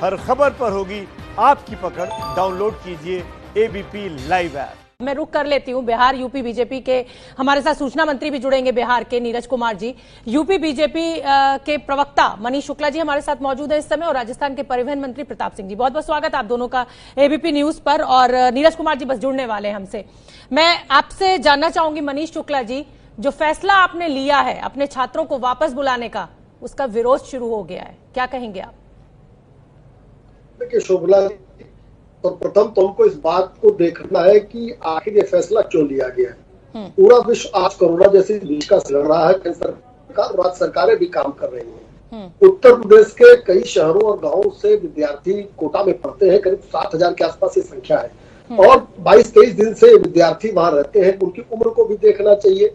हर खबर पर होगी आपकी पकड़। डाउनलोड कीजिए एबीपी लाइव ऐप। मैं रुक कर लेती हूं। बिहार यूपी बीजेपी के हमारे साथ सूचना मंत्री भी जुड़ेंगे, बिहार के नीरज कुमार जी। यूपी बीजेपी के प्रवक्ता मनीष शुक्ला जी हमारे साथ मौजूद है इस समय, और राजस्थान के परिवहन मंत्री प्रताप सिंह जी। बहुत बहुत स्वागत आप दोनों का एबीपी न्यूज पर। और नीरज कुमार जी बस जुड़ने वाले हैं हमसे। मैं आपसे जानना चाहूंगी मनीष शुक्ला जी, जो फैसला आपने लिया है अपने छात्रों को वापस बुलाने का, उसका विरोध शुरू हो गया है, क्या कहेंगे आप? देखिए शोभला, तो प्रथम तो हमको इस बात को देखना है कि आखिर ये फैसला क्यों लिया गया है। पूरा विश्व आज कोरोना जैसी बीमारी से लड़ रहा है। केंद्र सरकार, राज्य सरकारें भी काम कर रही हैं। उत्तर प्रदेश के कई शहरों और गांवों से विद्यार्थी कोटा में पढ़ते हैं, करीब 7,000 के आसपास ये संख्या है। और 22-23 दिन से विद्यार्थी वहां रहते हैं। उनकी उम्र को भी देखना चाहिए।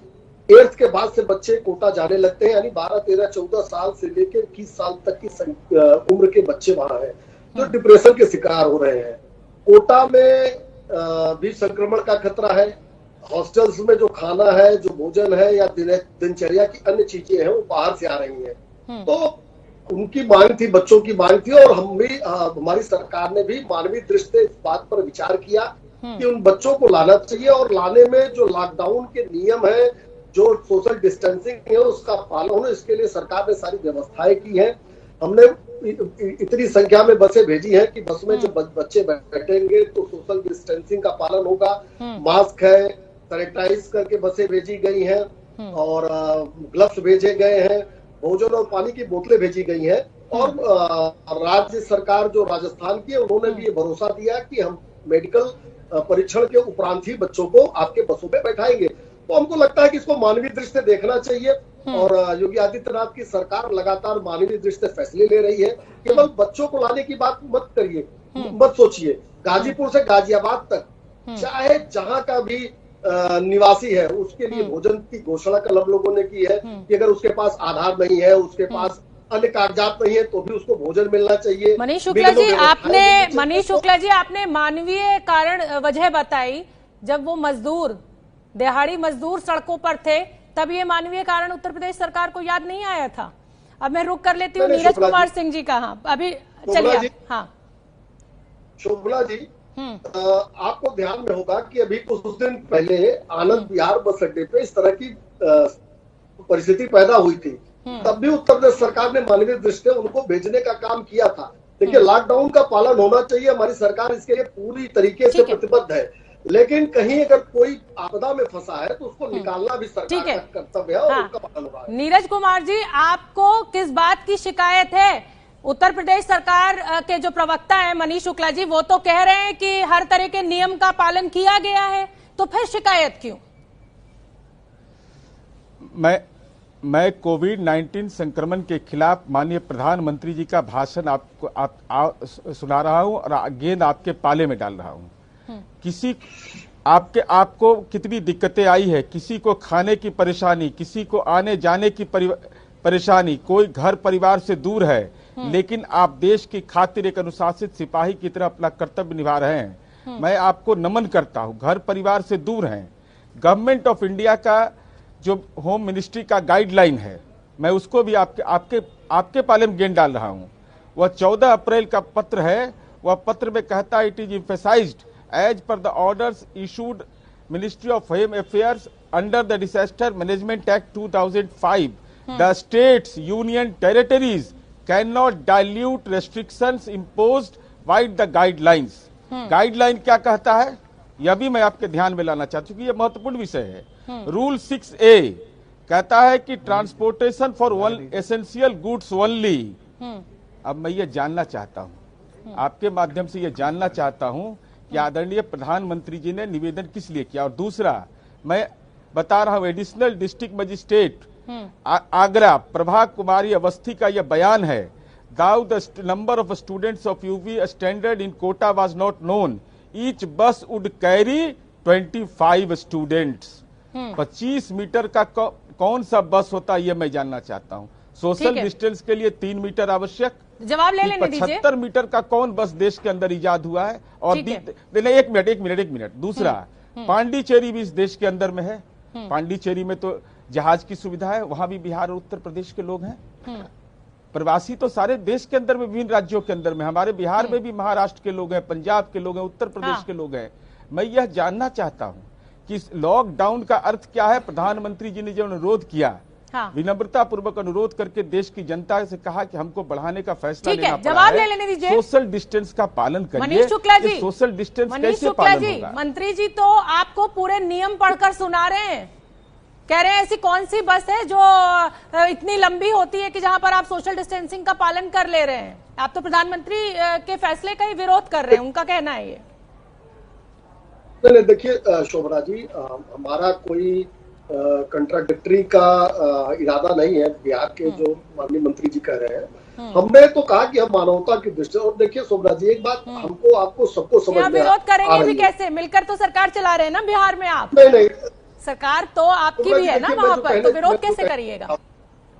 8th के बाद से बच्चे कोटा जाने लगते हैं, यानी 12, 13, 14 साल से लेकर 21 साल तक की उम्र के बच्चे वहां हैं जो डिप्रेशन के शिकार हो रहे हैं। कोटा में भी संक्रमण का खतरा है। हॉस्टल्स में जो खाना है, जो भोजन है या दिनचर्या की अन्य चीजें हैं, वो बाहर से आ रही हैं। तो उनकी मांग थी, बच्चों की मांग थी, और हम भी, हमारी सरकार ने भी मानवीय दृष्टि से इस बात पर विचार किया कि उन बच्चों को लाना चाहिए। और लाने में जो लॉकडाउन के नियम है, जो सोशल डिस्टेंसिंग है, उसका पालन हो, इसके लिए सरकार ने सारी व्यवस्थाएं की है। हमने इतनी संख्या में बसें भेजी है कि बस में जो बच्चे बैठेंगे तो सोशल डिस्टेंसिंग का पालन होगा। मास्क है, सैनिटाइज करके बसें भेजी गई हैं, और ग्लव्स भेजे गए हैं, भोजन और पानी की बोतलें भेजी गई हैं। और राज्य सरकार जो राजस्थान की है, उन्होंने भी ये भरोसा दिया कि हम मेडिकल परीक्षण के उपरांत ही बच्चों को आपके बसों में बैठाएंगे। तो हमको लगता है कि इसको मानवीय दृष्टि से देखना चाहिए। और योगी आदित्यनाथ की सरकार लगातार मानवीय दृष्टि से फैसले ले रही है। केवल बच्चों को लाने की बात मत करिए, मत सोचिए। गाजीपुर से गाजियाबाद तक चाहे जहां का भी निवासी है, उसके लिए भोजन की घोषणा कल हम लोगों ने की है कि अगर उसके पास आधार नहीं है, उसके पास अन्य कागजात नहीं है, तो भी उसको भोजन मिलना चाहिए। मनीष शुक्ला जी, आपने मानवीय कारण वजह बताई। जब वो मजदूर, दिहाड़ी मजदूर सड़कों पर थे, तब ये मानवीय कारण उत्तर प्रदेश सरकार को याद नहीं आया था। अब मैं रुक कर लेती हूँ नीरज कुमार सिंह जी का। हाँ, अभी चलिए। हाँ शोभला जी, आपको ध्यान में होगा कि अभी कुछ दिन पहले आनंद विहार बस अड्डे पे इस तरह की परिस्थिति पैदा हुई थी। तब भी उत्तर प्रदेश सरकार ने मानवीय दृष्टि से उनको भेजने का काम किया था। देखिए, लॉकडाउन का पालन होना चाहिए, हमारी सरकार इसके लिए पूरी तरीके से प्रतिबद्ध है। लेकिन कहीं अगर कोई आपदा में फंसा है तो उसको निकालना भी सरकार का कर्तव्य है, और उसका पालन हो रहा है। नीरज कुमार जी, आपको किस बात की शिकायत है? उत्तर प्रदेश सरकार के जो प्रवक्ता है मनीष शुक्ला जी, वो तो कह रहे हैं कि हर तरह के नियम का पालन किया गया है, तो फिर शिकायत क्यों? मैं कोविड-19 संक्रमण के खिलाफ माननीय प्रधानमंत्री जी का भाषण आपको सुना रहा हूं, और गेंद आपके पाले में डाल रहा हूं। किसी आपको कितनी दिक्कतें आई है, किसी को खाने की परेशानी, किसी को आने जाने की परेशानी, कोई घर परिवार से दूर है, लेकिन आप देश की खातिर एक अनुशासित सिपाही की तरह अपना कर्तव्य निभा रहे हैं। मैं आपको नमन करता हूं। घर परिवार से दूर हैं। गवर्नमेंट ऑफ इंडिया का जो होम मिनिस्ट्री का गाइडलाइन है, मैं उसको भी आपके पाले में गेंद डाल रहा हूं। वह 14 अप्रैल का पत्र है। वह पत्र में कहता है, it is emphasised as per the orders issued Ministry of Home Affairs under the Disaster Management Act 2005, the states, union territories cannot dilute restrictions imposed by the guidelines. Guideline क्या कहता है, यह भी मैं आपके ध्यान में लाना चाहता हूं कि यह महत्वपूर्ण विषय है। रूल 6A कहता है कि transportation for essential goods only. अब मैं ये जानना चाहता हूं, आपके माध्यम से ये जानना चाहता हूं कि आदरणीय प्रधानमंत्री जी ने निवेदन किस लिए किया। और दूसरा, मैं बता रहा हूं, additional district magistrate Agra Prabha Kumari Awasthi का यह बयान है। Though the number of students of UP stranded in Kota was not known, each bus would carry 25 students. 25 metre का कौन सा बस होता है, यह मैं जानना चाहता हूं। सोशल डिस्टेंस के लिए 3 मीटर आवश्यक। जवाब ले लेने दीजिए। 75 मीटर का कौन बस देश के अंदर इजाद हुआ है? और एक मिनट। दूसरा, पांडिचेरी भी इस देश के अंदर में है। पांडिचेरी में तो जहाज की सुविधा है, वहां भी बिहार और उत्तर प्रदेश के लोग हैं। प्रवासी तो सारे देश के अंदर में, विभिन्न राज्यों के अंदर में, हमारे बिहार में भी महाराष्ट्र के लोग हैं, पंजाब के लोग हैं, उत्तर प्रदेश के लोग हैं। मैं यह जानना चाहता हूं कि लॉकडाउन का अर्थ क्या है। प्रधानमंत्री जी ने जो अनुरोध किया, विनम्रता पूर्वक अनुरोध करके देश की जनता से कहा कि हमको बढ़ाने का फैसला लेना पड़ा जवाब है। ले लेने दीजिए। सोशल डिस्टेंस का पालन करिए। मनीष शुक्ला जी, सोशल डिस्टेंस कैसे पालन होगा? मंत्री जी तो आपको पूरे नियम पढ़कर सुना रहे हैं, कह रहे हैं ऐसी कौन सी बस है जो इतनी लंबी होती है कि जहां पर आप सोशल डिस्टेंसिंग का पालन कर ले रहे हैं। आप तो प्रधानमंत्री के फैसले का ही विरोध कर रहे हैं, उनका कहना है ये। नहीं, देखिए शोभना जी, हमारा कोई कंट्राडिक्टरी का इरादा नहीं है। बिहार के जो माननीय मंत्री जी कह रहे हैं, हमने तो कहा कि हम मानवता की दृष्टि। और देखिए शोभना जी, एक बात हमको आपको सबको समझ में विरोध करेंगे भी कैसे? मिलकर तो सरकार चला रहे हैं ना बिहार में आप। नहीं, सरकार तो आपकी भी है ना वहां पर, तो विरोध कैसे करिएगा?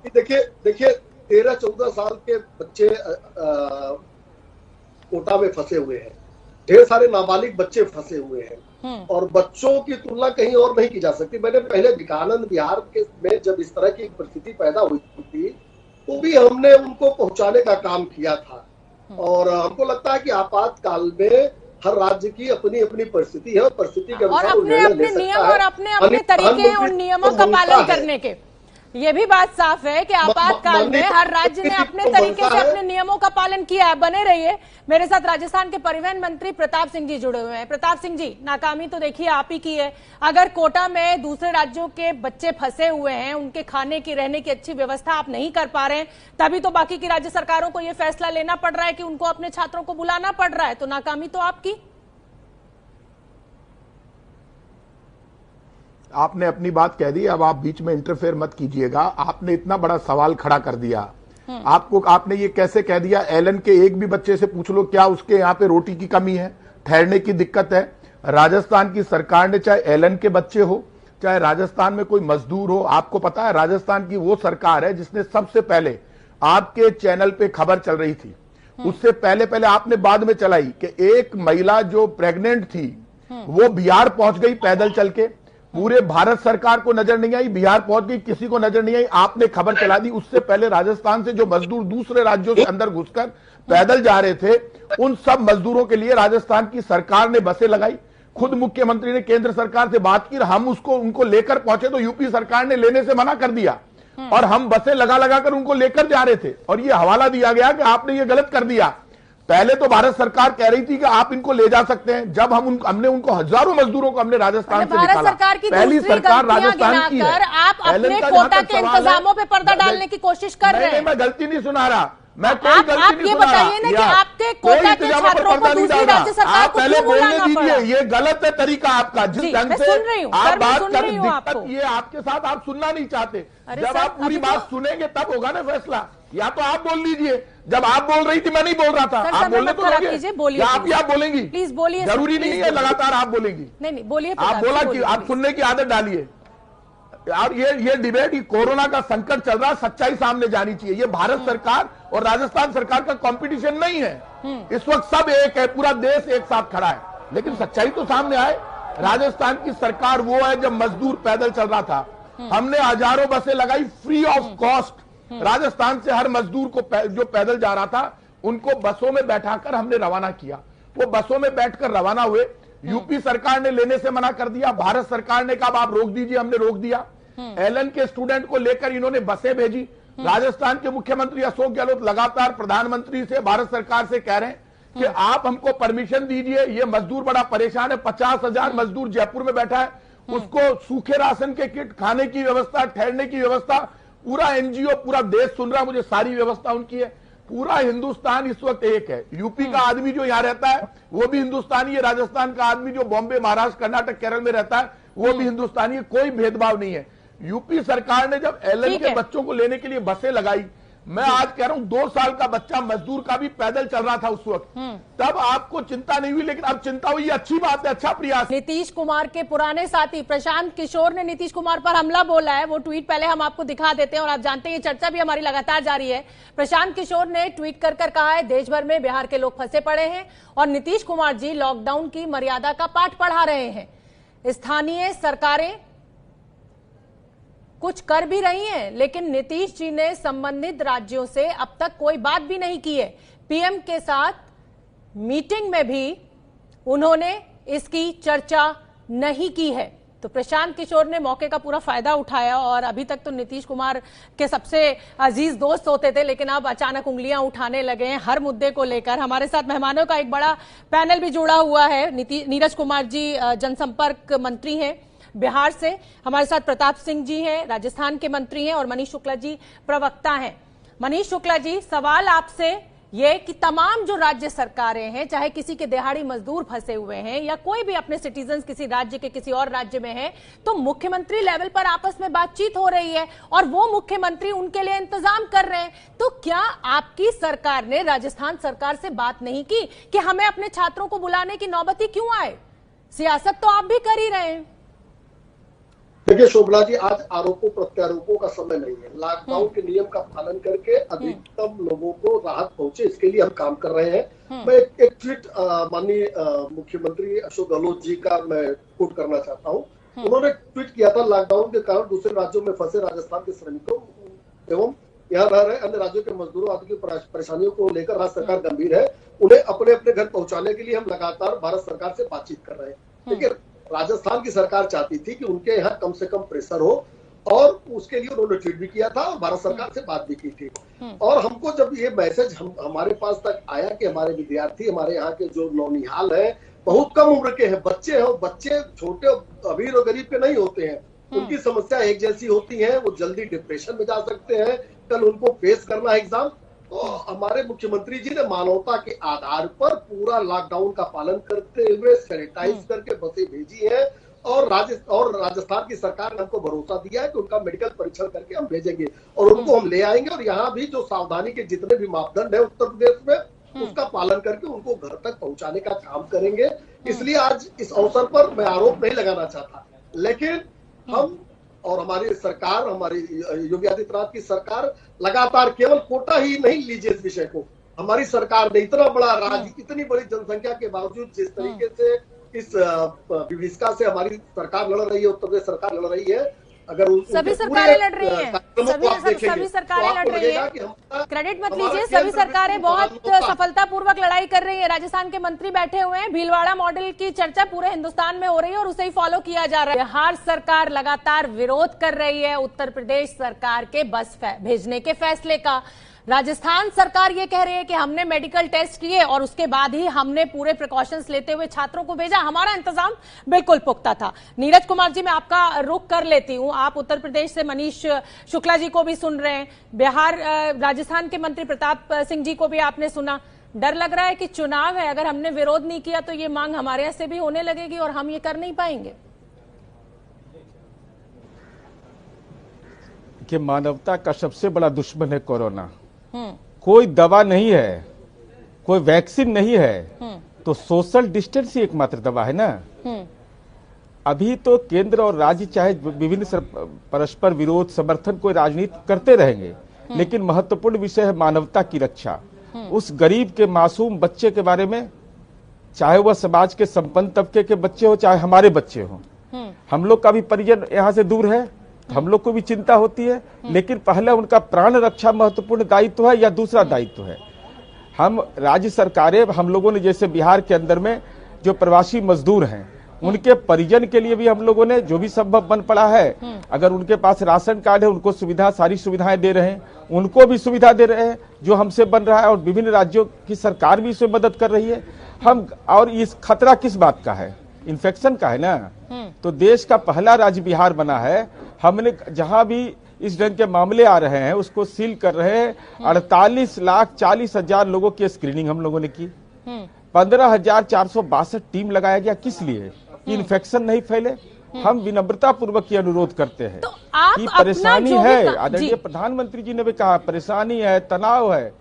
देखिए 13-14 साल के बच्चे कोटा में फंसे हुए हैं, ढेर सारे नाबालिग बच्चे फंसे हुए हैं, और बच्चों की तुलना कहीं और नहीं की जा सकती। मैंने पहले विकानंद बिहार में जब इस तरह की परिस्थिति पैदा हुई थी, तो भी हमने उनको पहुंचाने का काम किया था। और हमको लगता है कि आपातकाल में हर राज्य की अपनी अपनी परिस्थिति है, और परिस्थिति के अनुसार अपने अपने नियम और अपने अपने तरीके हैं उन नियमों का पालन करने के। ये भी बात साफ है कि आपातकाल में हर राज्य ने अपने तरीके से अपने नियमों का पालन किया है। बने रहिए, मेरे साथ राजस्थान के परिवहन मंत्री प्रताप सिंह जी जुड़े हुए हैं। प्रताप सिंह जी, नाकामी तो देखिए आप ही की है। अगर कोटा में दूसरे राज्यों के बच्चे फंसे हुए हैं, उनके खाने की रहने की अच्छी व्यवस्था आप नहीं कर पा रहे हैं, तभी तो बाकी की राज्य सरकारों को यह फैसला लेना पड़ रहा है कि उनको अपने छात्रों को बुलाना पड़ रहा है। तो नाकामी तो आपकी। आपने अपनी बात कह दी, अब आप बीच में इंटरफेयर मत कीजिएगा। आपने इतना बड़ा सवाल खड़ा कर दिया। आपने ये कैसे कह दिया? एलन के एक भी बच्चे से पूछ लो क्या उसके यहाँ पे रोटी की कमी है, ठहरने की दिक्कत है। राजस्थान की सरकार ने, चाहे एलन के बच्चे हो, चाहे राजस्थान में कोई मजदूर हो, आपको पता है राजस्थान की वो सरकार है जिसने सबसे पहले आपके चैनल पे खबर चल रही थी, उससे पहले आपने बाद में चलाई कि एक महिला जो प्रेग्नेंट थी वो बिहार पहुंच गई पैदल चल के। पूरे भारत सरकार को नजर नहीं आई, बिहार पहुंच गई, किसी को नजर नहीं आई, आपने खबर चला दी। उससे पहले राजस्थान से जो मजदूर दूसरे राज्यों से अंदर घुसकर पैदल जा रहे थे, उन सब मजदूरों के लिए राजस्थान की सरकार ने बसें लगाई। खुद मुख्यमंत्री ने केंद्र सरकार से बात की, हम उनको लेकर पहुंचे तो यूपी सरकार ने लेने से मना कर दिया, और हम बसें लगा कर उनको लेकर जा रहे थे, और ये हवाला दिया गया कि आपने ये गलत कर दिया। पहले तो भारत सरकार कह रही थी कि आप इनको ले जा सकते हैं। जब हमने उनको हजारों मजदूरों को हमने राजस्थान से निकाला, पहली सरकार राजस्थान की है। आप अपने कोटा के इंतजामों पे पर्दा डालने की कोशिश कर रहे हैं। मैं गलती नहीं सुना रहा, मैं कोई गलती नहीं ये बताइए ना कि आपके कोटा के छात्रों को दूसरी राज्य सरकार को क्यों बुलाना पड़ा? ये गलत है तरीका आपका, जिस ढंग से आप बात कर रही हैं, ये आपके साथ आप सुनना नहीं चाहते। जब आप पूरी बात सुनेंगे तब होगा ना फैसला। या तो आप बोल लीजिए, जब आप बोल रही थी मैं नहीं बोल रहा था, आप बोलने तो लगे, आप क्या बोलेंगी? प्लीज बोलिए। जरूरी नहीं है लगातार आप बोलेंगी। नहीं बोलिए। आप बोला कि आप सुनने की आदत डालिए। और ये डिबेट, ये कोरोना का संकट चल रहा है, सच्चाई सामने जानी चाहिए। ये भारत सरकार और राजस्थान सरकार का कंपटीशन नहीं है। इस वक्त सब एक है, पूरा देश एक साथ खड़ा है, लेकिन सच्चाई तो सामने आए। राजस्थान की सरकार वो है जब मजदूर पैदल चल रहा था, हमने हजारों बसें लगाई फ्री ऑफ कॉस्ट। राजस्थान से हर मजदूर को जो पैदल जा रहा था उनको बसों में बैठाकर हमने रवाना किया। वो बसों में बैठकर रवाना हुए। यूपी सरकार ने लेने से मना कर दिया, भारत सरकार ने कहा आप रोक दीजिए, हमने रोक दिया। एलन के स्टूडेंट को लेकर इन्होंने बसें भेजी। राजस्थान के मुख्यमंत्री अशोक गहलोत लगातार प्रधानमंत्री से, भारत सरकार से कह रहे हैं कि आप हमको परमिशन दीजिए, ये मजदूर बड़ा परेशान है। 50,000 मजदूर जयपुर में बैठा है, उसको सूखे राशन के किट, खाने की व्यवस्था, ठहरने की व्यवस्था, पूरा एनजीओ, पूरा देश सुन रहा है मुझे, सारी व्यवस्था उनकी है। पूरा हिंदुस्तान इस वक्त एक है। यूपी का आदमी जो यहाँ रहता है वो भी हिंदुस्तानी है, राजस्थान का आदमी जो बॉम्बे, महाराष्ट्र, कर्नाटक, केरल में रहता है वो भी हिंदुस्तानी है। कोई भेदभाव नहीं है। यूपी सरकार ने जब एलन के बच्चों को लेने के लिए बसें लगाई, मैं आज कह रहा हूं 2 साल का बच्चा मजदूर का भी पैदल चल रहा था उस वक्त, तब आपको चिंता नहीं हुई, लेकिन अब चिंता हुई। अच्छी बात है, अच्छा प्रयास। नीतीश कुमार के पुराने साथी प्रशांत किशोर ने नीतीश कुमार पर हमला बोला है। वो ट्वीट पहले हम आपको दिखा देते हैं, और आप जानते हैं ये चर्चा भी हमारी लगातार जारी है। प्रशांत किशोर ने ट्वीट कर कहा है देश भर में बिहार के लोग फंसे पड़े हैं और नीतीश कुमार जी लॉकडाउन की मर्यादा का पाठ पढ़ा रहे हैं। स्थानीय सरकारें कुछ कर भी रही हैं, लेकिन नीतीश जी ने संबंधित राज्यों से अब तक कोई बात भी नहीं की है। पीएम के साथ मीटिंग में भी उन्होंने इसकी चर्चा नहीं की है। तो प्रशांत किशोर ने मौके का पूरा फायदा उठाया और अभी तक तो नीतीश कुमार के सबसे अजीज दोस्त होते थे, लेकिन अब अचानक उंगलियां उठाने लगे हैं हर मुद्दे को लेकर। हमारे साथ मेहमानों का एक बड़ा पैनल भी जुड़ा हुआ है। नीरज कुमार जी जनसंपर्क मंत्री हैं बिहार से, हमारे साथ प्रताप सिंह जी हैं राजस्थान के मंत्री हैं, और मनीष शुक्ला जी प्रवक्ता हैं। मनीष शुक्ला जी, सवाल आपसे ये कि तमाम जो राज्य सरकारें हैं, चाहे किसी के दिहाड़ी मजदूर फंसे हुए हैं या कोई भी अपने सिटीजन्स किसी राज्य के किसी और राज्य में है, तो मुख्यमंत्री लेवल पर आपस में बातचीत हो रही है और वो मुख्यमंत्री उनके लिए इंतजाम कर रहे हैं। तो क्या आपकी सरकार ने राजस्थान सरकार से बात नहीं की कि हमें अपने छात्रों को बुलाने की नौबत क्यों आए? सियासत तो आप भी कर ही रहे हैं। देखिए शोभना जी, आज आरोपों प्रत्यारोपों का समय नहीं है। लॉकडाउन के नियम का पालन करके अधिकतम लोगों को राहत पहुंचे, इसके लिए हम काम कर रहे हैं। मैं एक ट्वीट माननीय मुख्यमंत्री अशोक गहलोत जी का मैं कोट करना चाहता हूं। उन्होंने ट्वीट किया था, लॉकडाउन के कारण दूसरे राज्यों में फंसे राजस्थान के श्रमिकों एवं यहाँ रह रहे अन्य राज्यों के मजदूरों आदि की परेशानियों को लेकर राज्य सरकार गंभीर है। उन्हें अपने अपने घर पहुंचाने के लिए हम लगातार भारत सरकार से बातचीत कर रहे हैं। देखिए, राजस्थान की सरकार चाहती थी कि उनके यहाँ कम से कम प्रेशर हो, और उसके लिए उन्होंने ट्वीट भी किया था और भारत सरकार से बात भी की थी। और हमको जब ये मैसेज हमारे पास तक आया कि हमारे विद्यार्थी, हमारे यहाँ के जो नौनिहाल है, बहुत कम उम्र के हैं, बच्चे हैं, बच्चे छोटे अमीर और गरीब के नहीं होते हैं, उनकी समस्या एक जैसी होती है, वो जल्दी डिप्रेशन में जा सकते हैं, कल उनको फेस करना है एग्जाम। तो हमारे मुख्यमंत्री जी ने मानवता के आधार पर पूरा लॉकडाउन का पालन करते हुए सैनिटाइज करके बसें भेजी है, और राजस्थान की सरकार ने हमको भरोसा दिया है कि उनका मेडिकल परीक्षण करके हम भेजेंगे और उनको हम ले आएंगे, और यहाँ भी जो सावधानी के जितने भी मापदंड है उत्तर प्रदेश में, उसका पालन करके उनको घर तक पहुंचाने का काम करेंगे। इसलिए आज इस अवसर पर मैं आरोप नहीं लगाना चाहता, लेकिन हम और हमारी सरकार, हमारी योगी आदित्यनाथ की सरकार लगातार केवल कोटा ही नहीं लीजिए इस विषय को, हमारी सरकार ने इतना बड़ा राज्य, इतनी बड़ी जनसंख्या के बावजूद जिस तरीके से इस विभीषिका से हमारी सरकार लड़ रही है, उत्तर प्रदेश सरकार लड़ रही है, अगर सभी सरकारें लड़ रही हैं, सभी सरकारें लड़ रही है, क्रेडिट मत लीजिए, सभी सरकारें बहुत सफलतापूर्वक लड़ाई कर रही है। राजस्थान के मंत्री बैठे हुए हैं, भीलवाड़ा मॉडल की चर्चा पूरे हिंदुस्तान में हो रही है और उसे ही फॉलो किया जा रहा है। बिहार सरकार लगातार विरोध कर रही है उत्तर प्रदेश सरकार के बस भेजने के फैसले का। राजस्थान सरकार ये कह रही है कि हमने मेडिकल टेस्ट किए और उसके बाद ही हमने पूरे प्रिकॉशंस लेते हुए छात्रों को भेजा, हमारा इंतजाम बिल्कुल पुख्ता था। नीरज कुमार जी, मैं आपका रुख कर लेती हूं, आप उत्तर प्रदेश से मनीष शुक्ला जी को भी सुन रहे हैं, बिहार राजस्थान के मंत्री प्रताप सिंह जी को भी आपने सुना। डर लग रहा है कि चुनाव है, अगर हमने विरोध नहीं किया तो ये मांग हमारे यहाँ से भी होने लगेगी और हम ये कर नहीं पाएंगे। कि मानवता का सबसे बड़ा दुश्मन है कोरोना। कोई दवा नहीं है, कोई वैक्सीन नहीं है, तो सोशल डिस्टेंस ही एकमात्र दवा है ना। अभी तो केंद्र और राज्य चाहे विभिन्न परस्पर विरोध समर्थन कोई राजनीति करते रहेंगे, लेकिन महत्वपूर्ण विषय है मानवता की रक्षा। उस गरीब के मासूम बच्चे के बारे में, चाहे वह समाज के संपन्न तबके के बच्चे हो चाहे हमारे बच्चे हो, हम लोग का भी परिजन यहाँ से दूर है, हम लोग को भी चिंता होती है, लेकिन पहले उनका प्राण रक्षा महत्वपूर्ण दायित्व है या दूसरा दायित्व है। हम राज्य सरकारें, हम लोगों ने जैसे बिहार के अंदर में जो प्रवासी मजदूर हैं, उनके परिजन के लिए भी हम लोगों ने जो भी संभव बन पड़ा है, अगर उनके पास राशन कार्ड है उनको सारी सुविधाएं दे रहे हैं, उनको भी सुविधा दे रहे हैं जो हमसे बन रहा है, और विभिन्न राज्यों की सरकार भी इसमें मदद कर रही है। हम और इस खतरा किस बात का है? इन्फेक्शन का है ना। तो देश का पहला राज्य बिहार बना है, हमने जहां भी इस ढंग के मामले आ रहे हैं उसको सील कर रहे हैं। 48,40,000 लोगों की स्क्रीनिंग हम लोगों ने की, 15,462 टीम लगाया गया। किस लिए? इन्फेक्शन नहीं फैले। हम विनम्रता पूर्वक ये अनुरोध करते हैं कि परेशानी है, आदरणीय प्रधानमंत्री जी ने भी कहा परेशानी है, तनाव है,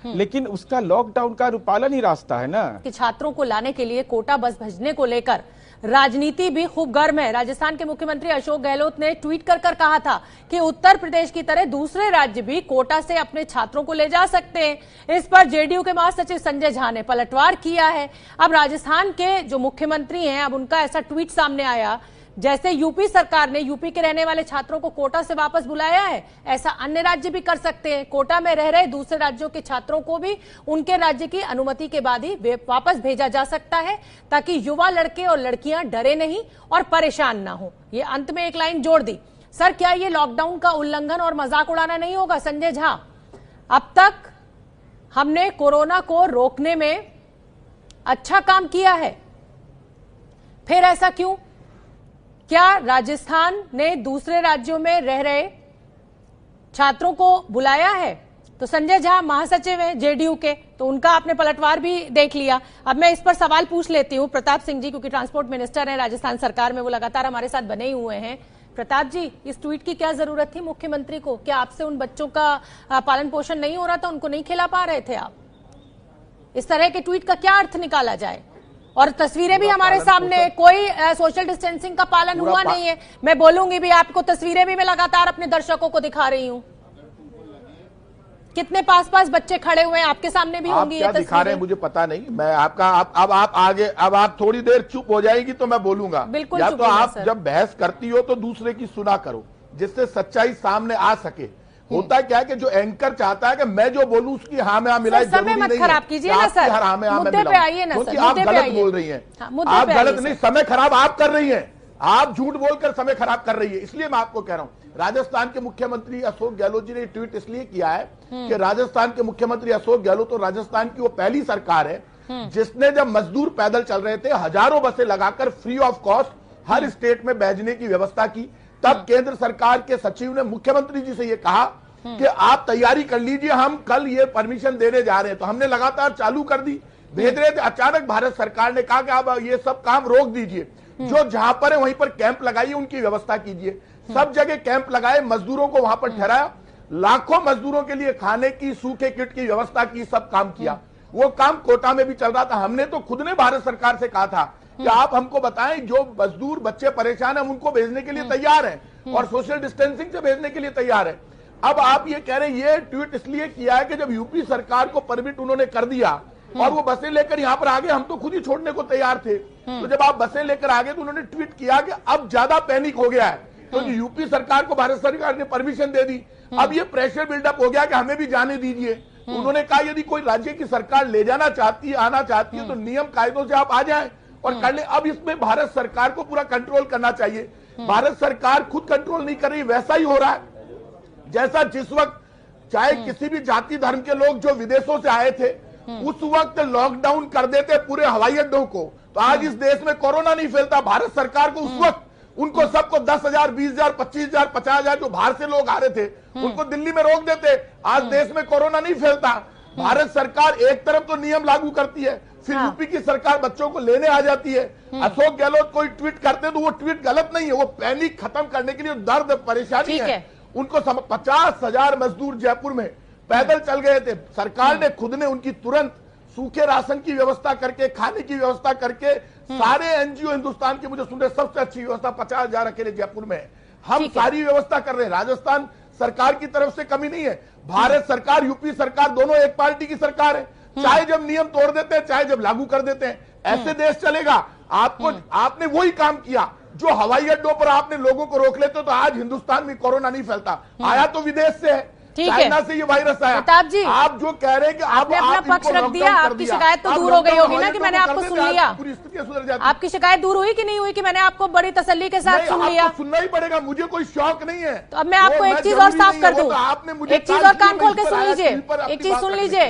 लेकिन उसका लॉकडाउन का अनुपालन ही रास्ता है ना। कि छात्रों को लाने के लिए कोटा बस भेजने को लेकर राजनीति भी खूब गर्म है। राजस्थान के मुख्यमंत्री अशोक गहलोत ने ट्वीट कर कहा था कि उत्तर प्रदेश की तरह दूसरे राज्य भी कोटा से अपने छात्रों को ले जा सकते हैं। इस पर जेडीयू के महासचिव संजय झा ने पलटवार किया है। अब राजस्थान के जो मुख्यमंत्री हैं, अब उनका ऐसा ट्वीट सामने आया जैसे यूपी सरकार ने यूपी के रहने वाले छात्रों को कोटा से वापस बुलाया है, ऐसा अन्य राज्य भी कर सकते हैं। कोटा में रह रहे दूसरे राज्यों के छात्रों को भी उनके राज्य की अनुमति के बाद ही वापस भेजा जा सकता है, ताकि युवा लड़के और लड़कियां डरे नहीं और परेशान ना हो। ये अंत में एक लाइन जोड़ दी। सर, क्या ये लॉकडाउन का उल्लंघन और मजाक उड़ाना नहीं होगा? संजय झा, अब तक हमने कोरोना को रोकने में अच्छा काम किया है, फिर ऐसा क्यों? क्या राजस्थान ने दूसरे राज्यों में रह रहे छात्रों को बुलाया है? तो संजय झा महासचिव हैं जेडीयू के, तो उनका आपने पलटवार भी देख लिया। अब मैं इस पर सवाल पूछ लेती हूं प्रताप सिंह जी, क्योंकि ट्रांसपोर्ट मिनिस्टर हैं राजस्थान सरकार में, वो लगातार हमारे साथ बने ही हुए हैं। प्रताप जी, इस ट्वीट की क्या जरूरत थी मुख्यमंत्री को? क्या आपसे उन बच्चों का पालन पोषण नहीं हो रहा था, उनको नहीं खिला पा रहे थे आप? इस तरह के ट्वीट का क्या अर्थ निकाला जाए? और तस्वीरें भी हमारे सामने, कोई सोशल डिस्टेंसिंग का पालन हुआ नहीं है। मैं बोलूंगी भी आपको, तस्वीरें भी मैं लगातार अपने दर्शकों को दिखा रही हूं। कितने पास बच्चे खड़े हुए हैं, आपके सामने भी होंगी ये दिखा रहे हैं मुझे पता नहीं। मैं आपका अब आप आगे, अब आप थोड़ी देर चुप हो जाएगी तो मैं बोलूंगा। बिल्कुल, या तो आप जब बहस करती हो तो दूसरे की सुना करो, जिससे सच्चाई सामने आ सके। होता क्या है कि जो एंकर चाहता है कि मैं जो बोलूं उसकी हाँ में हाँ मिलाए, समय मत खराब कीजिए ना सर, हाँ में हाँ मुद्दे पे आइए ना सर, आप गलत बोल रही हैं। आप गलत नहीं, समय खराब आप कर रही हैं, आप झूठ बोलकर समय खराब कर रही है। इसलिए मैं आपको कह रहा हूं, राजस्थान के मुख्यमंत्री अशोक गहलोत जी ने ट्वीट इसलिए किया है कि राजस्थान के मुख्यमंत्री अशोक गहलोत तो राजस्थान की वो पहली सरकार है जिसने जब मजदूर पैदल चल रहे थे हजारों बसें लगाकर free of cost her state में भेजने की व्यवस्था की। तब केंद्र सरकार के सचिव ने मुख्यमंत्री जी से ये कहा कि आप तैयारी कर लीजिए, हम कल ये परमिशन देने जा रहे हैं। तो हमने लगातार चालू कर दी, भेज रहे थे। अचानक भारत सरकार ने कहा कि आप ये सब काम रोक दीजिए, जो जहां पर है वहीं पर कैंप लगाइए, उनकी व्यवस्था कीजिए। सब जगह कैंप लगाए, मजदूरों को वहां पर ठहराया, लाखों मजदूरों के लिए खाने की, सूखे किट की व्यवस्था की, सब काम किया। वो काम कोटा में भी चल रहा था। हमने तो खुद ने भारत सरकार से कहा था कि आप हमको बताएं, जो मजदूर बच्चे परेशान हैं उनको भेजने के लिए तैयार हैं और सोशल डिस्टेंसिंग से भेजने के लिए तैयार है। अब आप ये कह रहे हैं, ये ट्वीट इसलिए किया है कि जब यूपी सरकार को परमिट उन्होंने कर दिया और वो बसें लेकर यहां पर आ गए, हम तो खुद ही छोड़ने को तैयार थे। तो जब आप बसें लेकर आ गए तो उन्होंने ट्वीट किया कि अब ज्यादा पैनिक हो गया है, क्योंकि यूपी सरकार को भारत सरकार ने परमिशन दे दी। अब ये प्रेशर बिल्डअप हो गया कि हमें भी जाने दीजिए। उन्होंने कहा यदि कोई राज्य की सरकार ले जाना चाहती है, आना चाहती है, तो नियम कायदों से आप आ जाएं और कर ले। अब इसमें भारत सरकार को पूरा कंट्रोल करना चाहिए। भारत सरकार खुद कंट्रोल नहीं कर रही, वैसा ही हो रहा है जैसा जिस वक्त चाहे किसी भी जाति धर्म के लोग जो विदेशों से आए थे उस वक्त लॉकडाउन कर देते पूरे हवाई अड्डों को, तो आज इस देश में कोरोना नहीं फैलता। भारत सरकार को उस वक्त उनको सबको 10,000, 20,000, 25,000, 50,000 जो बाहर से लोग आ रहे थे उनको दिल्ली में रोक देते, आज देश में कोरोना नहीं फैलता। भारत सरकार एक तरफ तो नियम लागू करती है, फिर यूपी की सरकार बच्चों को लेने आ जाती है। अशोक गहलोत कोई ट्वीट करते तो वो ट्वीट गलत नहीं है, वो पैनिक खत्म करने के लिए, दर्द परेशानी है उनको। 50,000 मजदूर जयपुर में पैदल चल गए थे, सरकार ने खुद ने उनकी तुरंत सूखे राशन की व्यवस्था करके, खाने की व्यवस्था करके, सारे एनजीओ हिंदुस्तान की मुझे सुन रहे सबसे अच्छी व्यवस्था 50,000 अकेले जयपुर में है। हम सारी व्यवस्था कर रहे हैं, राजस्थान सरकार की तरफ से कमी नहीं है। भारत सरकार, यूपी सरकार दोनों एक पार्टी की सरकार है, चाहे जब नियम तोड़ देते हैं चाहे जब लागू कर देते हैं। ऐसे देश चलेगा? आपने वही काम किया जो हवाई अड्डों पर आपने लोगों को रोक लेते, तो आज हिंदुस्तान में कोरोना नहीं फैलता। आया तो विदेश से है, चाइना से ये वायरस आया। प्रताप जी, आप जो कह रहे हैं कि आपने अपना पक्ष रख दिया, आपकी शिकायत तो दूर हो गई होगी ना कि मैंने आपको सुन लिया। पूरी स्थिति सुधर जाती। आपकी शिकायत दूर हुई कि नहीं हुई कि मैंने आपको बड़ी तसल्ली के साथ सुन लिया? सुनना ही पड़ेगा, मुझे कोई शौक नहीं है। तो अब मैं आपको एक चीज और साफ कर दूं, एक चीज और कान खोल कर सुन लीजिए, एक चीज सुन लीजिए,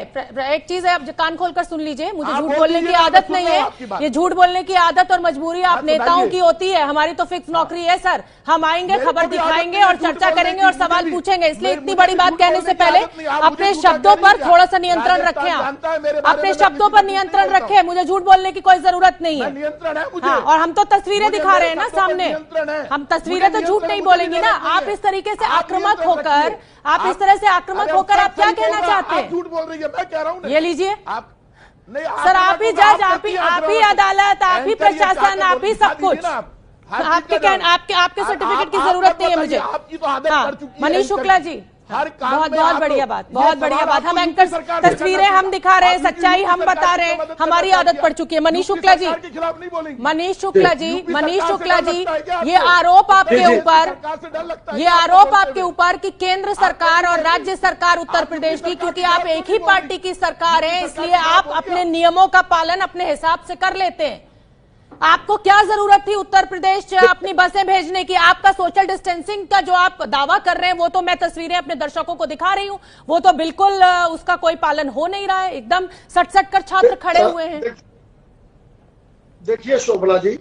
एक चीज है कान खोल कर सुन लीजिए। मुझे झूठ बोलने की आदत नहीं है, ये झूठ बोलने की आदत और मजबूरी आप नेताओं की होती है, हमारी तो फिक्स नौकरी है सर। हम आएंगे, खबर दिखाएंगे और चर्चा करेंगे और सवाल पूछेंगे, इसलिए इतनी बड़ी बात कहने से पहले अपने शब्दों पर थोड़ा सा नियंत्रण रखें। आप अपने शब्दों पर नियंत्रण रखें, मुझे झूठ बोलने की कोई जरूरत नहीं है। नियंत्रण है मुझे। हाँ, और हम तो तस्वीरें दिखा रहे हैं ना सामने, हम तस्वीरें तो झूठ नहीं बोलेंगी ना। आप इस तरीके से आक्रामक होकर, आप इस तरह से आक्रामक होकर आप क्या कहना चाहते हैं? झूठ बोल रही है, मैं कह रहा हूँ। ये लीजिए आप नहीं, सर, आप ही जज, आप ही अदालत, आप ही प्रशासन, आप ही सब कुछ। आपके सर्टिफिकेट की जरूरत नहीं है मुझे। आपकी तो आदत पड़ चुकी है। मनीष शुक्ला जी, हर काम बहुत में बहुत आप बढ़िया लोग- बात, ये बहुत बढ़िया सवाल बात। हम आपको एंकर यूपी सरकार से तस्वीरें करना हम दिखा रहे हैं, चाहिए। सच्चाई आप हम यूपी बता सरकार रहे की हैं, मदद हमारी करना आदत चाहिए। पड़ चुकी है। मनीष यूपी शुक्ला जी, सरकार के खिलाफ नहीं बोलेंगे। मनीष शुक्ला जी, यूपी मनीष सरकार से शुक्ला डर जी, लगता है क्या ये आपको? आरोप आपके यूपी ऊपर, सरकार से डर लगता है ये क्या आपको आरोप बोलते आपके हुए? ऊपर कि केंद्र सरकार और राज्य सरकार उत्तर प्रदेश की, क्योंकि आप एक ही पार्टी की सरकार है, इसलिए आप अपने नियमों का पालन अपने हिसाब से कर लेते हैं। आपको क्या जरूरत थी उत्तर प्रदेश अपनी बसें भेजने की? आपका सोशल डिस्टेंसिंग का जो आप दावा कर रहे हैं, वो तो मैं तस्वीरें अपने दर्शकों को दिखा रही हूं, वो तो बिल्कुल उसका कोई पालन हो नहीं रहा है। एकदम सट कर छात्र खड़े हुए हैं। देखिए शोभना जी,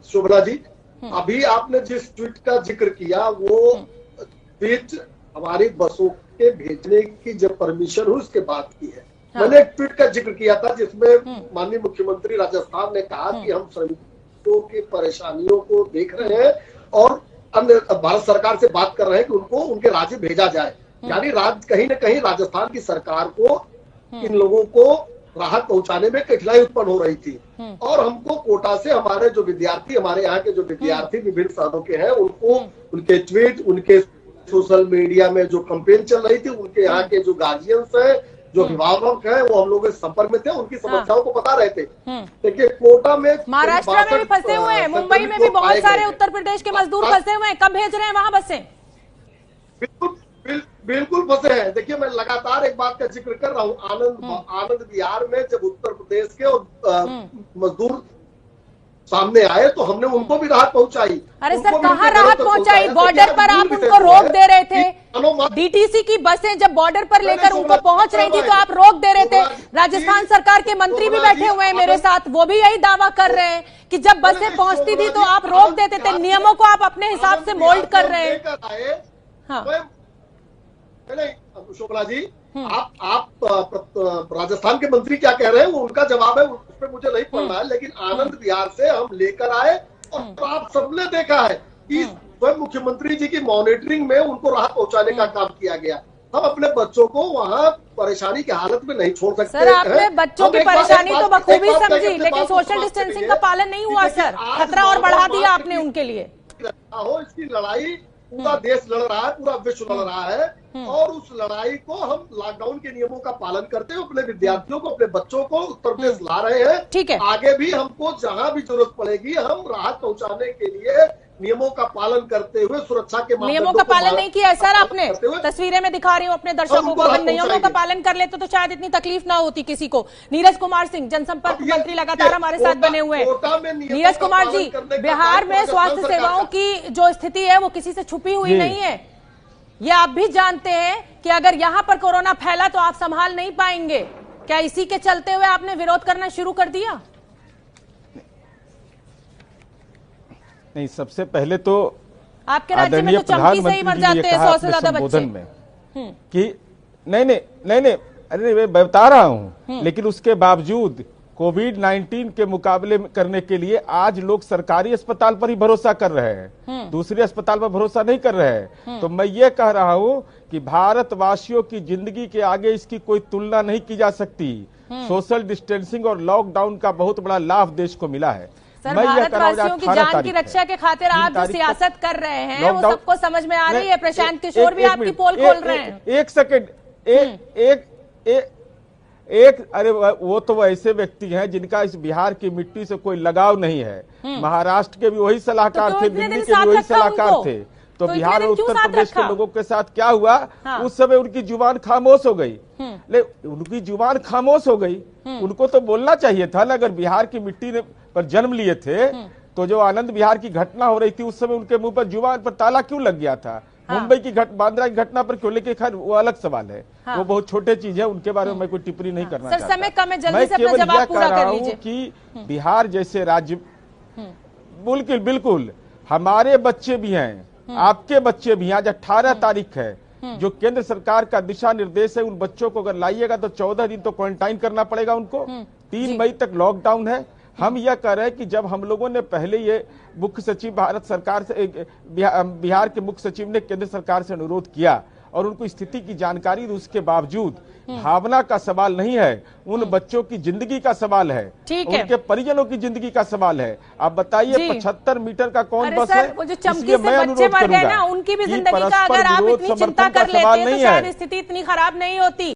शोभना जी, अभी आपने जिस ट्वीट का जिक्र किया वो ट्वीट हमारी बसों के भेजने की जब परमिशन हुई उसके बाद की है। मैंने एक ट्वीट का जिक्र किया था जिसमें माननीय मुख्यमंत्री राजस्थान ने कहा कि हम श्रमिकों की परेशानियों को देख रहे हैं और अन्य भारत सरकार से बात कर रहे हैं कि उनको उनके राज्य भेजा जाए। यानी कहीं न कहीं राजस्थान की सरकार को इन लोगों को राहत पहुंचाने में कठिनाई उत्पन्न हो रही थी और हमको कोटा से हमारे जो विद्यार्थी, हमारे यहाँ के जो विद्यार्थी विभिन्न शहरों के हैं, उनको उनके ट्वीट, उनके सोशल मीडिया में जो कैंपेन चल रही थी, उनके यहाँ के जो गार्जियंस है, जो अभिभावक है, वो हम लोगों के संपर्क में थे, उनकी समस्याओं को बता रहे थे। देखिए कोटा में महाराष्ट्र में भी फंसे हुए हैं, मुंबई में भी बहुत सारे उत्तर प्रदेश के मजदूर फंसे हुए हैं। कब भेज रहे हैं वहां बसें? बिल्कुल फंसे हैं। देखिए मैं लगातार एक बात का जिक्र कर रहा हूँ, आनंद विहार में जब उत्तर प्रदेश के और मजदूर सामने आए तो हमने उनको भी राहत पहुंचाई। अरे सर, कहाँ राहत पहुंचाई? बॉर्डर पर आप उनको रोक दे रहे थे। डीटीसी की बसें जब बॉर्डर पर लेकर उनको पहुंच रही थी तो आप रोक दे रहे थे। राजस्थान सरकार के मंत्री भी बैठे हुए हैं मेरे साथ, वो भी यही दावा कर रहे हैं कि जब बसें पहुंचती थी तो आप रोक देते थे। नियमों को आप अपने हिसाब से मोल्ड कर रहे हैं। हाँ, शुक्ला जी, आप राजस्थान के मंत्री क्या कह रहे हैं वो उनका जवाब है, उस पर मुझे नहीं पढ़ना है। लेकिन आनंद विहार से हम लेकर आए और आप सबने देखा है कि स्वयं मुख्यमंत्री जी की मॉनिटरिंग में उनको राहत पहुंचाने का काम किया गया। हम अपने बच्चों को वहां परेशानी की हालत में नहीं छोड़ सकते। सर, आपने बच्चों की परेशानी तो बखूबी समझी, लेकिन सोशल डिस्टेंसिंग का पालन नहीं हुआ सर। खतरा और बढ़ा दिया आपने उनके लिए। इसकी लड़ाई पूरा देश लड़ रहा है, पूरा विश्व लड़ रहा है और उस लड़ाई को हम लॉकडाउन के नियमों का पालन करते हुए अपने विद्यार्थियों को, अपने बच्चों को उत्तर प्रदेश ला रहे हैं। ठीक है, आगे भी हमको जहां भी जरूरत पड़ेगी हम राहत पहुंचाने के लिए नियमों का पालन करते हुए सुरक्षा के नियमों का पालन नहीं किया है सर आपने। तस्वीरें में दिखा रही हूँ अपने दर्शकों को, अगर नियमों का पालन कर लेते तो शायद इतनी तकलीफ ना होती किसी को। नीरज कुमार सिंह, जनसंपर्क मंत्री, लगातार हमारे साथ बने हुए हैं। नीरज कुमार जी, बिहार में स्वास्थ्य सेवाओं की जो स्थिति है वो किसी से छुपी हुई नहीं है। ये आप भी जानते हैं कि अगर यहाँ पर कोरोना फैला तो आप संभाल नहीं पाएंगे। क्या इसी के चलते हुए आपने विरोध करना शुरू कर दिया? नहीं, सबसे पहले तो आपके राज्य में तो चमकी से ही मर जाते हैं 100 से ज्यादा बच्चे में कि नहीं, अरे मैं बता रहा हूं, लेकिन उसके बावजूद कोविड-19 के मुकाबले करने के लिए आज लोग सरकारी अस्पताल पर ही भरोसा कर रहे हैं, दूसरे अस्पताल पर भरोसा नहीं कर रहे हैं। तो मैं ये कह रहा हूं कि भारतवासियों की जिंदगी के आगे इसकी कोई तुलना नहीं की जा सकती। सोशल डिस्टेंसिंग और लॉकडाउन का बहुत बड़ा लाभ देश को मिला है। सर, भारतवासियों की जान की रक्षा के खातिर आप जो सियासत कर रहे हैं वो सबको समझ में आ रही है। प्रशांत किशोर भी आपकी पोल खोल रहे हैं। एक सेकंड, अरे वो तो ऐसे व्यक्ति हैं जिनका इस बिहार की मिट्टी से कोई लगाव नहीं है। महाराष्ट्र के भी वही सलाहकार थे, दिल्ली के भी वही सलाहकार थे। तो बिहार और उत्तर प्रदेश के लोगों के साथ क्या हुआ, उस समय उनकी जुबान खामोश हो गई। उनकी जुबान खामोश हो गई, उनको तो बोलना चाहिए था ना। अगर बिहार की मिट्टी पर जन्म लिए थे तो जो आनंद विहार की घटना हो रही थी उस समय उनके मुंह पर जुबान पर ताला क्यों लग गया था? मुंबई की बांद्रा की घटना पर क्यों? लेकिन खैर वो अलग सवाल है, वो बहुत छोटे चीज है, उनके बारे में मैं कोई टिप्पणी नहीं करना चाहता। समय कम है, जल्दी से अपना जवाब पूरा कर लीजिए। कि बिहार जैसे राज्य, बिल्कुल हमारे बच्चे भी हैं, आपके बच्चे भी हैं। आज 18 तारीख है, जो केंद्र सरकार का दिशा निर्देश है, उन बच्चों को अगर लाइएगा तो 14 दिन तो क्वारंटाइन करना पड़ेगा उनको। 3 मई तक लॉकडाउन है। हम यह कह रहे हैं कि जब हम लोगों ने पहले ये मुख्य सचिव भारत सरकार से, बिहार के मुख्य सचिव ने केंद्र सरकार से अनुरोध किया और उनको स्थिति की जानकारी दो, उसके बावजूद भावना का सवाल नहीं है, उन बच्चों की जिंदगी का सवाल है, उनके परिजनों की जिंदगी का सवाल है। आप बताइए 75 मीटर का कौन बस है? वो जो चमकी से बच्चे मर गए ना, उनकी भी जिंदगी का अगर आप इतनी चिंता कर लेते तो शायद स्थिति इतनी खराब नहीं होती।